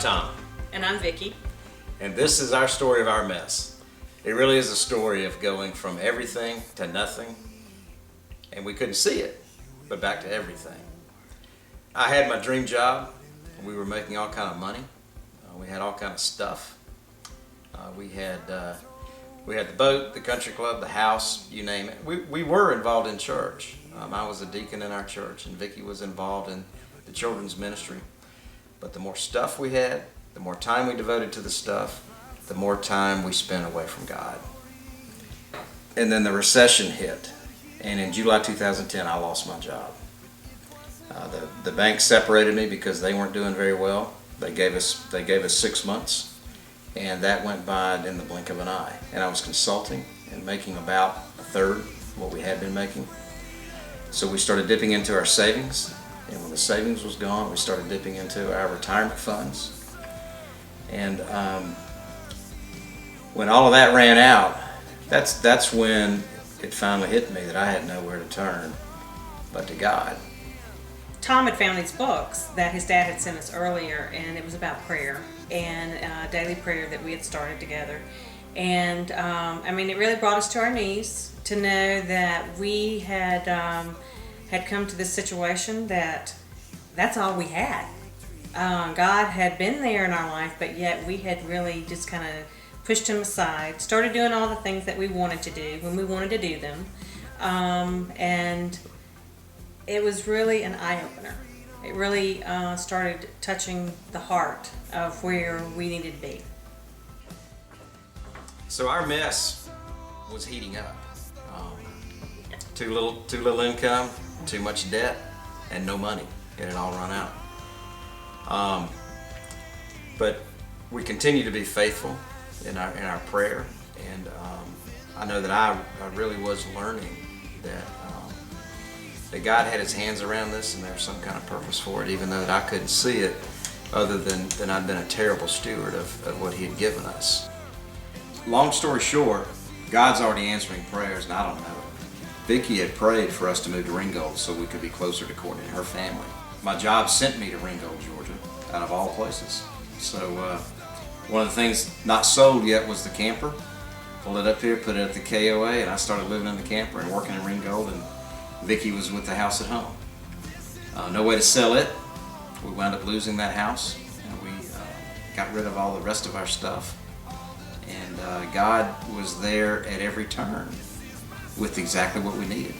Tom. And I'm Vickie. And this is our story of our mess. It really is a story of going from everything to nothing. And we couldn't see it, but back to everything. I had my dream job. We were making all kind of money. We had all kind of stuff. We had the boat, the country club, the house, you name it. We were involved in church. I was a deacon in our church, and Vickie was involved in the children's ministry. But the more stuff we had, the more time we devoted to the stuff, the more time we spent away from God. And then the recession hit, and in July 2010, I lost my job. The bank separated me because they weren't doing very well. They gave us 6 months, and that went by in the blink of an eye. And I was consulting and making about a third of what we had been making. So we started dipping into our savings, and when the savings was gone, we started dipping into our retirement funds. And when all of that ran out, that's when it finally hit me that I had nowhere to turn but to God. Tom had found these books that his dad had sent us earlier, and it was about prayer and daily prayer that we had started together. And it really brought us to our knees to know that we had come to this situation that's all we had. God had been there in our life, but yet we had really just kind of pushed him aside, started doing all the things that we wanted to do when we wanted to do them. And it was really an eye-opener. It really started touching the heart of where we needed to be. So our mess was heating up. Too little income, too much debt, and no money. It had all run out. But we continue to be faithful in our prayer, and I know that I really was learning that God had his hands around this, and there was some kind of purpose for it, even though that I couldn't see it, other than I'd been a terrible steward of what he had given us. Long story short, God's already answering prayers, and I don't know it. Vickie had prayed for us to move to Ringgold so we could be closer to Courtney and her family. My job sent me to Ringgold, Georgia, out of all places. So one of the things not sold yet was the camper. Pulled it up here, put it at the KOA, and I started living in the camper and working in Ringgold, and Vickie was with the house at home. No way to sell it. We wound up losing that house, and we got rid of all the rest of our stuff. And God was there at every turn with exactly what we needed,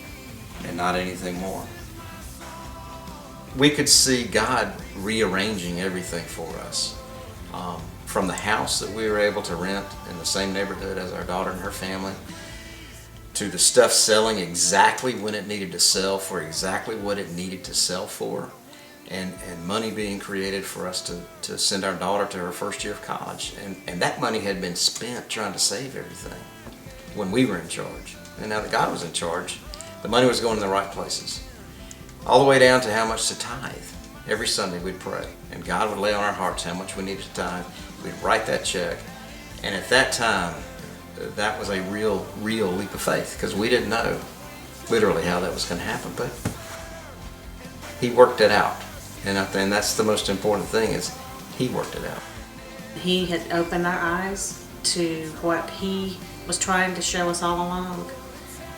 and not anything more. We could see God rearranging everything for us. From the house that we were able to rent in the same neighborhood as our daughter and her family, to the stuff selling exactly when it needed to sell for exactly what it needed to sell for, and money being created for us to send our daughter to her first year of college. And that money had been spent trying to save everything when we were in charge. And now that God was in charge, the money was going in the right places. All the way down to how much to tithe. Every Sunday we'd pray, and God would lay on our hearts how much we needed to tithe. We'd write that check, and at that time, that was a real leap of faith, because we didn't know literally how that was going to happen, but he worked it out. And I think that's the most important thing, is he worked it out. He had opened our eyes to what he was trying to show us all along.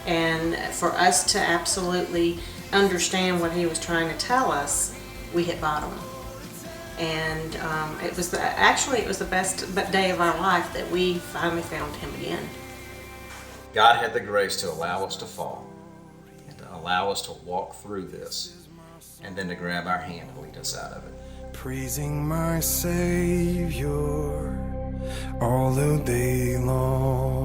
And for us to absolutely understand what he was trying to tell us, we hit bottom. And it was the best day of our life that we finally found him again. God had the grace to allow us to fall, and to allow us to walk through this, and then to grab our hand and lead us out of it. Praising my Savior all the day long.